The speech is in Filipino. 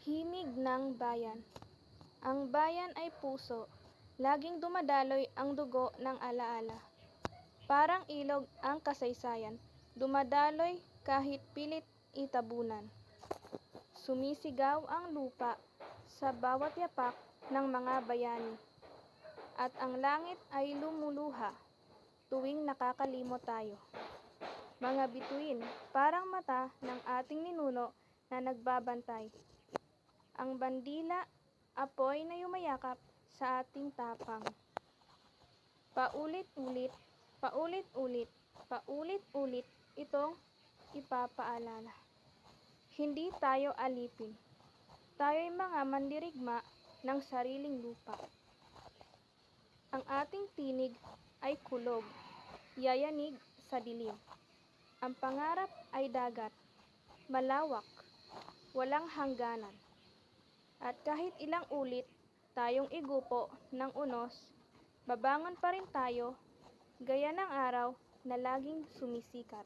Himig ng bayan. Ang bayan ay puso, laging dumadaloy ang dugo ng alaala. Parang ilog ang kasaysayan, dumadaloy kahit pilit itabunan. Sumisigaw ang lupa sa bawat yapak ng mga bayani, at ang langit ay lumuluha tuwing nakakalimot tayo. Mga bituin, parang mata ng ating ninuno na nagbabantay. Ang bandila, apoy na yumayakap sa ating tapang. Paulit-ulit, paulit-ulit, paulit-ulit itong ipapaalala. Hindi tayo alipin. Tayo'y mga mandirigma ng sariling lupa. Ang ating tinig ay kulog, yayanig sa dilim. Ang pangarap ay dagat, malawak, walang hangganan. At kahit ilang ulit tayong igupo ng unos, babangon pa rin tayo, gaya ng araw na laging sumisikat.